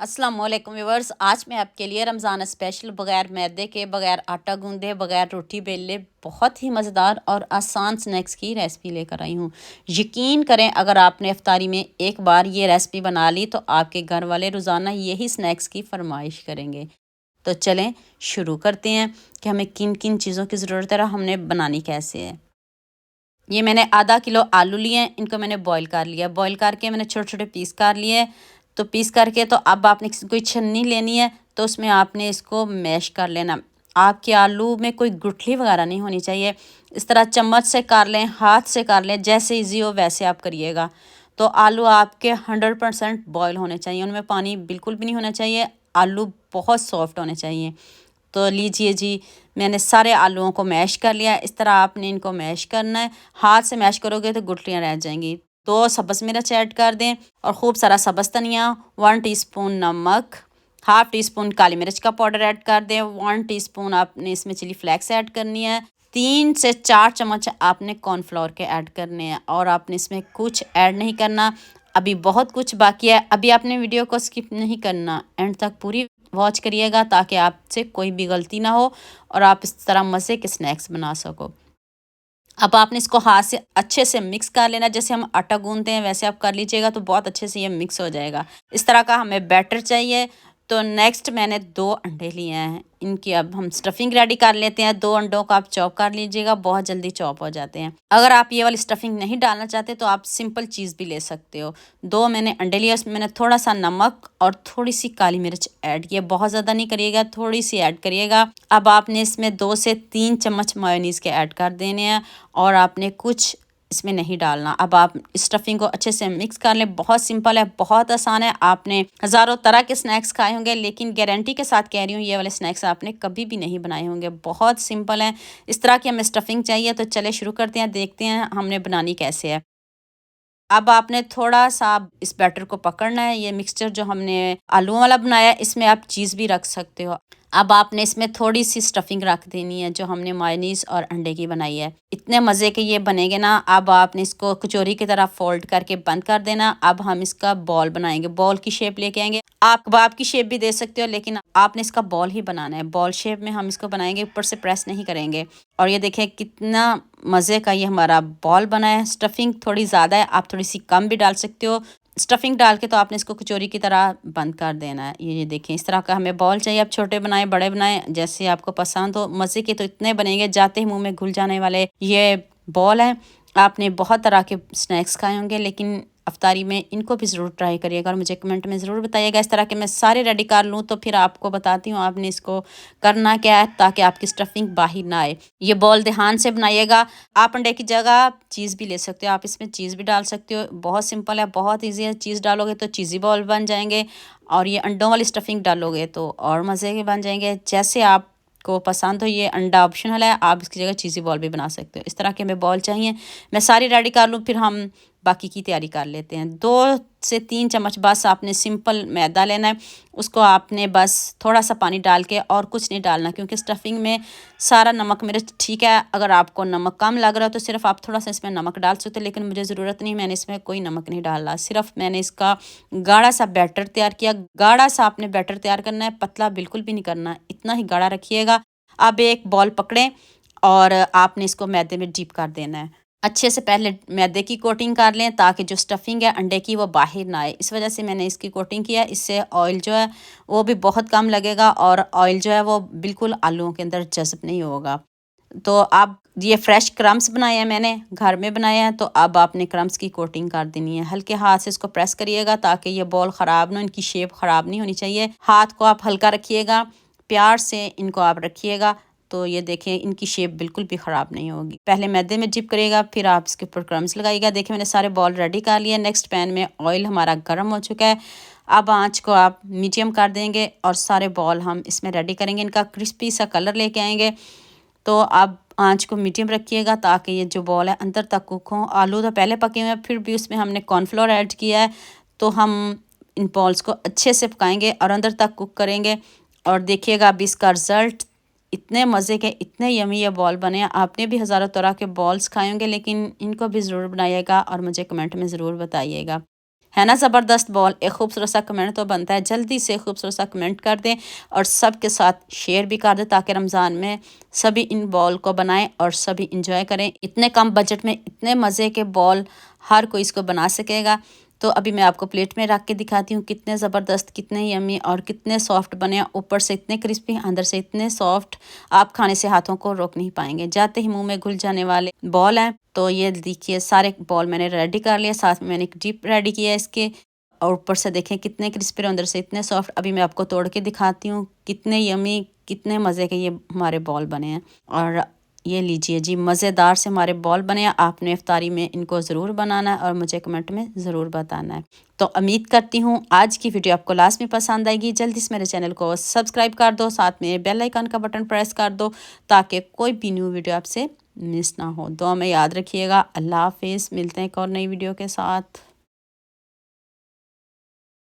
अस्सलाम वालेकुम व्यूअर्स। आज मैं आपके लिए रमज़ान स्पेशल बग़ैर मैदे के, बग़ैर आटा गूंदे, बग़ैर रोटी बेले बहुत ही मज़ेदार और आसान स्नैक्स की रेसिपी लेकर आई हूँ। यकीन करें, अगर आपने इफ्तारी में एक बार ये रेसिपी बना ली तो आपके घर वाले रोज़ाना यही स्नैक्स की फरमाइश करेंगे। तो चलें शुरू करते हैं कि हमें किन किन चीज़ों की ज़रूरत है और हमने बनानी कैसे है। ये मैंने आधा किलो आलू लिए हैं, इनको मैंने बॉईल कर लिया। बॉईल करके मैंने छोटे छोटे पीस कर लिए हैं। तो पीस करके तो अब आपने कोई छन्नी लेनी है, तो उसमें आपने इसको मैश कर लेना। आपके आलू में कोई गुठली वगैरह नहीं होनी चाहिए। इस तरह चम्मच से कर लें, हाथ से कर लें, जैसे इजी हो वैसे आप करिएगा। तो आलू आपके 100% बॉयल होने चाहिए, उनमें पानी बिल्कुल भी नहीं होना चाहिए। आलू बहुत सॉफ्ट होने चाहिए। तो लीजिए जी, मैंने सारे आलूओं को मैश कर लिया। इस तरह आपने इनको मैश करना है। हाथ से मैश करोगे तो गुठलियाँ रह जाएंगी। 2 सब्ज़ मिर्च ऐड कर दें और खूब सारा सब्ज़ धनिया, 1 टीस्पून नमक, हाफ़ टी स्पून काली मिर्च का पाउडर ऐड कर दें, 1 टीस्पून आपने इसमें चिली फ्लेक्स ऐड करनी है, 3 से 4 चम्मच आपने कॉर्नफ्लोर के ऐड करने हैं और आपने इसमें कुछ ऐड नहीं करना। अभी बहुत कुछ बाकी है। अभी आपने वीडियो को स्किप नहीं करना, एंड तक पूरी वॉच करिएगा ताकि आपसे कोई भी गलती ना हो और आप इस तरह मज़े के स्नैक्स बना सको। अब आपने इसको हाथ से अच्छे से मिक्स कर लेना। जैसे हम आटा गूंदते हैं वैसे आप कर लीजिएगा, तो बहुत अच्छे से ये मिक्स हो जाएगा। इस तरह का हमें बैटर चाहिए। तो नेक्स्ट मैंने 2 अंडे लिए हैं, इनकी अब हम स्टफिंग रेडी कर लेते हैं। 2 अंडों को आप चॉप कर लीजिएगा, बहुत जल्दी चॉप हो जाते हैं। अगर आप ये वाली स्टफिंग नहीं डालना चाहते तो आप सिंपल चीज़ भी ले सकते हो। 2 मैंने अंडे लिए, उसमें मैंने थोड़ा सा नमक और थोड़ी सी काली मिर्च ऐड किया। बहुत ज़्यादा नहीं करिएगा, थोड़ी सी ऐड करिएगा। अब आपने इसमें 2 से 3 चम्मच मेयोनीज़ के ऐड कर देने हैं और आपने कुछ इसमें नहीं डालना। अब आप स्टफिंग को अच्छे से मिक्स कर लें। बहुत सिंपल है, बहुत आसान है। आपने हज़ारों तरह के स्नैक्स खाए होंगे, लेकिन गारंटी के साथ कह रही हूँ, ये वाले स्नैक्स आपने कभी भी नहीं बनाए होंगे। बहुत सिंपल है। इस तरह की हमें स्टफिंग चाहिए। तो चले शुरू करते हैं, देखते हैं हमने बनानी कैसे है। अब आपने थोड़ा-सा इस बैटर को पकड़ना है। ये मिक्सचर जो हमने आलूओं वाला बनाया है, इसमें आप चीज़ भी रख सकते हो। अब आपने इसमें थोड़ी-सी स्टफिंग रख देनी है जो हमने मेयोनीज़ और अंडे की बनाई है। इतने मज़े के ये बनेंगे ना। अब आपने इसको कचौरी की तरह फ़ोल्ड करके बंद कर देना। अब हम इसका बॉल बनाएँगे, बॉल की शेप लेके आएँगे। आप कबाब की शेप भी दे सकते हो, लेकिन आपने इसका बॉल ही बनाना है। बॉल शेप में हम इसको बनाएँगे, ऊपर से प्रेस नहीं करेंगे। और ये देखें कितना मज़े का ये हमारा बॉल बना है। स्टफिंग थोड़ी ज़्यादा है, आप थोड़ी सी कम भी डाल सकते हो। स्टफिंग डाल के तो आपने इसको कचौरी की तरह बंद कर देना है। ये देखें, इस तरह का हमें बॉल चाहिए। आप छोटे बनाएं, बड़े बनाएं, जैसे आपको पसंद हो। मज़े के तो इतने बनेंगे, जाते ही मुंह में घुल जाने वाले ये बॉल हैं। आपने बहुत तरह के स्नैक्स खाए होंगे, लेकिन अफ्तारी में इनको भी ज़रूर ट्राई करिएगा और मुझे कमेंट में ज़रूर बताइएगा। इस तरह के मैं सारे रेडी कर लूँ तो फिर आपको बताती हूँ आपने इसको करना क्या है, ताकि आपकी स्टफिंग बाहर ना आए। ये बॉल ध्यान से बनाइएगा। आप अंडे की जगह चीज़ भी ले सकते हो, आप इसमें चीज़ भी डाल सकते हो। बहुत सिंपल है, बहुत ईजी है। चीज़ डालोगे तो चीज़ी बॉल बन जाएंगे, और ये अंडों वाली स्टफिंग डालोगे तो और मज़े के बन जाएंगे। जैसे आप को पसंद हो, ये अंडा ऑप्शनल है, आप इसकी जगह चीज़ी बॉल भी बना सकते हो। इस तरह के हमें बॉल चाहिए। मैं सारी रेडी कर लूँ, फिर हम बाकी की तैयारी कर लेते हैं। 2 से 3 चम्मच बस आपने सिंपल मैदा लेना है। उसको आपने बस थोड़ा सा पानी डाल के, और कुछ नहीं डालना, क्योंकि स्टफिंग में सारा नमक मिर्च ठीक है। अगर आपको नमक कम लग रहा हो तो सिर्फ आप थोड़ा सा इसमें नमक डाल सकते हो, लेकिन मुझे ज़रूरत नहीं, मैंने इसमें कोई नमक नहीं डाला। सिर्फ मैंने इसका गाढ़ा सा बैटर तैयार किया। गाढ़ा सा आपने बैटर तैयार करना है, पतला बिल्कुल भी नहीं करना, इतना ही गाढ़ा रखिएगा। अब एक बॉल पकड़ें और आपने इसको मैदे में डीप कर देना है। अच्छे से पहले मैदे की कोटिंग कर लें, ताकि जो स्टफिंग है अंडे की वो बाहर ना आए। इस वजह से मैंने इसकी कोटिंग किया। इससे ऑयल जो है वो भी बहुत कम लगेगा, और ऑयल जो है वो बिल्कुल आलूओं के अंदर जज़ब नहीं होगा। तो अब ये फ्रेश क्रम्स बनाए हैं, मैंने घर में बनाए हैं। तो अब आपने क्रम्स की कोटिंग कर देनी है। हल्के हाथ से इसको प्रेस करिएगा ताकि ये बॉल ख़राब ना, इनकी शेप ख़राब नहीं होनी चाहिए। हाथ को आप हल्का रखिएगा, प्यार से इनको आप रखिएगा। तो ये देखें, इनकी शेप बिल्कुल भी ख़राब नहीं होगी। पहले मैदे में डिप करिएगा, फिर आप इसके ऊपर क्रम्स लगाइएगा। देखिए, मैंने सारे बॉल रेडी कर लिए। नेक्स्ट पैन में ऑयल हमारा गर्म हो चुका है। अब आंच को आप मीडियम कर देंगे और सारे बॉल हम इसमें रेडी करेंगे। इनका क्रिस्पी सा कलर लेके आएंगे। तो आप आंच को मीडियम रखिएगा ताकि ये जो बॉल है अंदर तक कुक हो। आलू तो पहले पके हुए हैं, फिर भी उसमें हमने कॉर्नफ्लोर ऐड किया है। तो हम इन बॉल्स को अच्छे से पकाएंगे और अंदर तक कुक करेंगे। और देखिएगा अब इसका रिज़ल्ट, इतने मज़े के, इतने यमी ये बॉल बने हैं। आपने भी हज़ारों तरह के बॉल्स खाए होंगे, लेकिन इनको भी ज़रूर बनाइएगा और मुझे कमेंट में ज़रूर बताइएगा। है ना ज़बरदस्त बॉल। एक खूबसूरत सा कमेंट तो बनता है, जल्दी से खूबसूरत सा कमेंट कर दें और सबके साथ शेयर भी कर दें ताकि रमज़ान में सभी इन बॉल को बनाएं और सभी इंजॉय करें। इतने कम बजट में इतने मज़े के बॉल हर कोई इसको बना सकेगा। तो अभी मैं आपको प्लेट में रख के दिखाती हूँ कितने ज़बरदस्त, कितने यमी और कितने सॉफ्ट बने हैं। ऊपर से इतने क्रिस्पी, अंदर से इतने सॉफ्ट, आप खाने से हाथों को रोक नहीं पाएंगे, जाते ही मुंह में घुल जाने वाले बॉल हैं। तो ये देखिए सारे बॉल मैंने रेडी कर लिया, साथ में मैंने एक डिप रेडी किया है इसके, और ऊपर से देखें कितने क्रिस्पी, अंदर से इतने सॉफ्ट। अभी मैं आपको तोड़ के दिखाती हूँ कितने यमी, कितने मज़े के ये हमारे बॉल बने हैं। और ये लीजिए जी, मज़ेदार से हमारे बॉल बने हैं। आपने इफ्तारी में इनको ज़रूर बनाना है और मुझे कमेंट में ज़रूर बताना है। तो उम्मीद करती हूँ आज की वीडियो आपको लास्ट में पसंद आएगी। जल्दी से मेरे चैनल को सब्सक्राइब कर दो, साथ में बेल आइकन का बटन प्रेस कर दो ताकि कोई भी न्यू वीडियो आपसे मिस ना हो। दुआ में याद रखिएगा। अल्लाह हाफिज़, मिलते हैं एक और नई वीडियो के साथ।